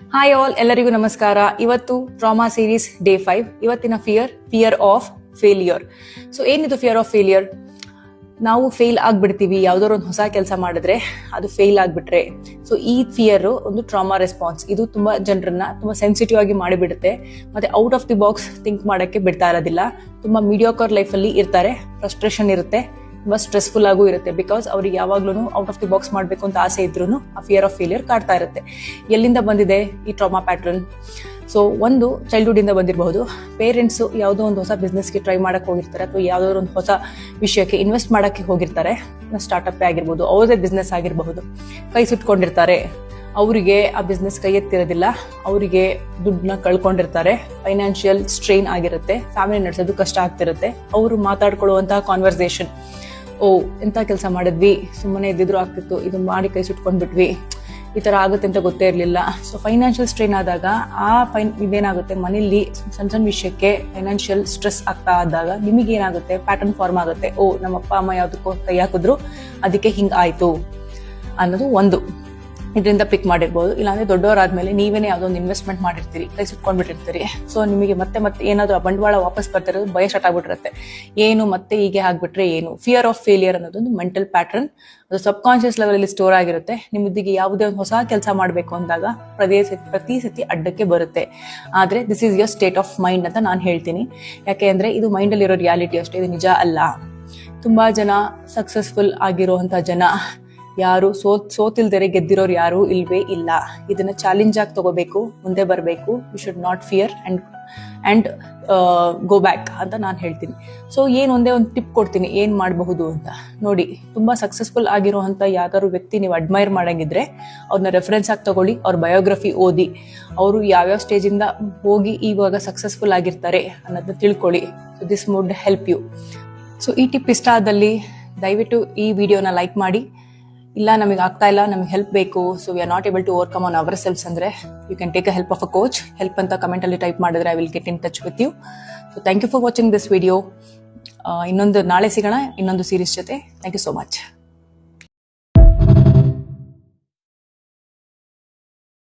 Hi all, ಎಲ್ಲರಿಗೂ ನಮಸ್ಕಾರ. ಇವತ್ತು ಟ್ರಾಮಾ ಸೀರೀಸ್ ಡೇ 5. ಇವತ್ತಿನ ಫಿಯರ್ ಆಫ್ ಫೇಲಿಯರ್. ಸೊ ಏನಿದು ಫಿಯರ್ ಆಫ್ ಫೇಲಿಯರ್? ನಾವು ಫೇಲ್ ಆಗ್ಬಿಡ್ತೀವಿ, ಯಾವ್ದಾದ್ರು ಒಂದು ಹೊಸ ಕೆಲಸ ಮಾಡಿದ್ರೆ ಅದು ಫೇಲ್ ಆಗ್ಬಿಟ್ರೆ. ಸೊ ಈ ಫಿಯರ್ ಒಂದು ಟ್ರಾಮಾ ರೆಸ್ಪಾನ್ಸ್. ಇದು ತುಂಬಾ ಜನರನ್ನ ತುಂಬಾ ಸೆನ್ಸಿಟಿವ್ ಆಗಿ ಮಾಡಿಬಿಡುತ್ತೆ, ಮತ್ತೆ out of the box think ಮಾಡಕ್ಕೆ ಬಿಡ್ತಾ ಇರೋದಿಲ್ಲ. ತುಂಬಾ ಮೀಡಿಯೋಕರ್ ಲೈಫ್ ಅಲ್ಲಿ ಇರ್ತಾರೆ, ಫ್ರಸ್ಟ್ರೇಷನ್ ಇರುತ್ತೆ, ತುಂಬಾ ಸ್ಟ್ರೆಸ್ಫುಲ್ ಆಗೂ ಇರುತ್ತೆ. ಬಿಕಾಸ್ ಅವ್ರಿಗೆ ಯಾವಾಗ್ಲೂ ಔಟ್ ಆಫ್ ದಿ ಬಾಕ್ಸ್ ಮಾಡ್ಬೇಕು ಅಂತ ಆಸೆ ಇದ್ರು ಆ ಫಿಯರ್ ಆಫ್ ಫೇಲಿಯರ್ ಕಾಡ್ತಾ ಇರುತ್ತೆ. ಎಲ್ಲಿಂದ ಬಂದಿದೆ ಈ ಟ್ರಾಮಾ ಪ್ಯಾಟರ್ನ್? ಸೊ ಒಂದು ಚೈಲ್ಡ್ಹುಡ್ ಇಂದ ಬಂದಿರಬಹುದು. ಪೇರೆಂಟ್ಸ್ ಯಾವುದೋ ಒಂದು ಹೊಸ ಬಿಸ್ನೆಸ್ಗೆ ಟ್ರೈ ಮಾಡಕ್ ಹೋಗಿರ್ತಾರೆ, ಅಥವಾ ಯಾವ್ದಾದ್ರು ಒಂದು ಹೊಸ ವಿಷಯಕ್ಕೆ ಇನ್ವೆಸ್ಟ್ ಮಾಡಕ್ಕೆ ಹೋಗಿರ್ತಾರೆ. ಸ್ಟಾರ್ಟ್ಅಪ್ ಆಗಿರ್ಬೋದು, ಅವ್ರದೇ ಬಿಸ್ನೆಸ್ ಆಗಿರಬಹುದು. ಕೈ ಸುಟ್ಕೊಂಡಿರ್ತಾರೆ, ಅವರಿಗೆ ಆ ಬಿಸ್ನೆಸ್ ಕೈ ಎತ್ತಿರೋದಿಲ್ಲ, ಅವರಿಗೆ ದುಡ್ಡನ್ನ ಕಳ್ಕೊಂಡಿರ್ತಾರೆ, ಫೈನಾನ್ಷಿಯಲ್ ಸ್ಟ್ರೈನ್ ಆಗಿರುತ್ತೆ, ಫ್ಯಾಮಿಲಿ ನಡೆಸೋದು ಕಷ್ಟ ಆಗ್ತಿರುತ್ತೆ. ಅವರು ಮಾತಾಡ್ಕೊಳ್ಳುವಂತಹ ಕಾನ್ವರ್ಸೇಷನ್, ಎಂತ ಕೆಲಸ ಮಾಡಿದ್ವಿ, ಸುಮ್ಮನೆ ಇದ್ದಿದ್ರು ಆಗ್ತಿತ್ತು, ಇದು ಮಾಡಿ ಕೈ ಸುಟ್ಕೊಂಡ್ಬಿಟ್ವಿ, ಈ ತರ ಆಗುತ್ತೆ ಅಂತ ಗೊತ್ತೇ ಇರಲಿಲ್ಲ. ಸೊ ಫೈನಾನ್ಷಿಯಲ್ ಸ್ಟ್ರೈನ್ ಆದಾಗ ಇದೇನಾಗುತ್ತೆ, ಮನೇಲಿ ಸಣ್ಣ ಸಣ್ಣ ವಿಷಯಕ್ಕೆ ಫೈನಾನ್ಷಿಯಲ್ ಸ್ಟ್ರೆಸ್ ಆಗ್ತಾ ಆದಾಗ ನಿಮಗೆ ಏನಾಗುತ್ತೆ, ಪ್ಯಾಟರ್ನ್ ಫಾರ್ಮ್ ಆಗುತ್ತೆ. ನಮ್ಮ ಅಪ್ಪ ಅಮ್ಮ ಯಾವ್ದಕ್ಕೋ ಕೈ ಹಾಕಿದ್ರು, ಅದಕ್ಕೆ ಹಿಂಗ್ ಆಯ್ತು ಅನ್ನೋದು ಒಂದು ಇದರಿಂದ ಪಿಕ್ ಮಾಡಿರ್ಬೋದು. ಇಲ್ಲಾಂದ್ರೆ ದೊಡ್ಡವರಾದ್ಮೇಲೆ ನೀವೇನೇ ಯಾವ್ದೋ ಒಂದು ಇನ್ವೆಸ್ಟ್ಮೆಂಟ್ ಮಾಡಿರ್ತೀರಿ, ಕೈ ಸುಟ್ಕೊಂಡ್ಬಿಟ್ಟಿರ್ತೀರಿ. ಸೊ ನಿಮಗೆ ಮತ್ತೆ ಏನಾದ್ರು ಆ ಬಂಡವಾಳ ವಾಪಸ್ ಬರ್ತಿರೋದು ಭಯ ಸ್ಟಾರ್ಟ್ ಆಗ್ಬಿಟ್ಟಿರುತ್ತೆ. ಏನು ಮತ್ತೆ ಹೀಗೆ ಆಗ್ಬಿಟ್ರೆ ಏನು? ಫಿಯರ್ ಆಫ್ ಫೇಲಿಯರ್ ಅನ್ನೋದೊಂದು ಮೆಂಟಲ್ ಪ್ಯಾಟರ್ನ್. ಅದು ಸಬ್ ಕಾನ್ಶಿಯಸ್ ಲೆವೆಲ್ ಅಲ್ಲಿ ಸ್ಟೋರ್ ಆಗಿರುತ್ತೆ. ನಿಮ್ಮದಿಗೆ ಯಾವುದೇ ಒಂದು ಹೊಸ ಕೆಲಸ ಮಾಡಬೇಕು ಅಂದಾಗ ಪ್ರತಿ ಸತಿ ಅಡ್ಡಕ್ಕೆ ಬರುತ್ತೆ. ಆದ್ರೆ this is your state of mind ಅಂತ ನಾನು ಹೇಳ್ತೀನಿ. ಯಾಕೆ ಅಂದ್ರೆ ಇದು ಮೈಂಡ್ ಅಲ್ಲಿ ಇರೋ ರಿಯಾಲಿಟಿ ಅಷ್ಟೇ, ಇದು ನಿಜ ಅಲ್ಲ. ತುಂಬಾ ಜನ ಸಕ್ಸಸ್ಫುಲ್ ಆಗಿರುವಂತ ಜನ ಯಾರು ಸೋತಿಲ್ದರೆ ಗೆದ್ದಿರೋರು ಯಾರು ಇಲ್ವೇ ಇಲ್ಲ. ಇದನ್ನ ಚಾಲೆಂಜ್ ಆಗಿ ತಗೋಬೇಕು, ಮುಂದೆ ಬರಬೇಕು. You should not fear and go back ಅಂತ ನಾನು ಹೇಳ್ತೀನಿ. ಸೊ ಒಂದೇ ಒಂದು ಟಿಪ್ ಕೊಡ್ತೀನಿ, ಏನ್ ಮಾಡಬಹುದು ಅಂತ ನೋಡಿ. ತುಂಬಾ ಸಕ್ಸಸ್ಫುಲ್ ಆಗಿರುವಂತ ಯಾವ್ದಾದ್ರು ವ್ಯಕ್ತಿ ನೀವು ಅಡ್ಮೈರ್ ಮಾಡಂಗಿದ್ರೆ ಅವ್ರನ್ನ ರೆಫರೆನ್ಸ್ ಆಗಿ ತಗೊಳ್ಳಿ, ಅವ್ರ ಬಯೋಗ್ರಫಿ ಓದಿ, ಅವರು ಯಾವ್ಯಾವ ಸ್ಟೇಜ್ ಇಂದ ಹೋಗಿ ಇವಾಗ ಸಕ್ಸಸ್ಫುಲ್ ಆಗಿರ್ತಾರೆ ಅನ್ನೋದನ್ನ ತಿಳ್ಕೊಳ್ಳಿ. So this would help you. So ಈ ಟಿಪ್ ಇಷ್ಟ ಆದಲ್ಲಿ ದಯವಿಟ್ಟು ಈ ವಿಡಿಯೋನ ಲೈಕ್ ಮಾಡಿ. ಇಲ್ಲ ನಮಗೆ ಆಗ್ತಾ ಇಲ್ಲ, ನಮಗೆ ಹೆಲ್ಪ್ ಬೇಕು, so we are not able to overcome on ourselves ಅಂದ್ರೆ you can take a help of a coach. Help ಅಂತ ಕಮೆಂಟ್ ಅಲ್ಲಿ ಟೈಪ್ ಮಾಡಿದ್ರೆ I will get in touch with you. So thank you for watching this video. ನಾಳೆ ಸಿಗೋಣ ಇನ್ನೊಂದು series ಜೊತೆ. Thank you so much.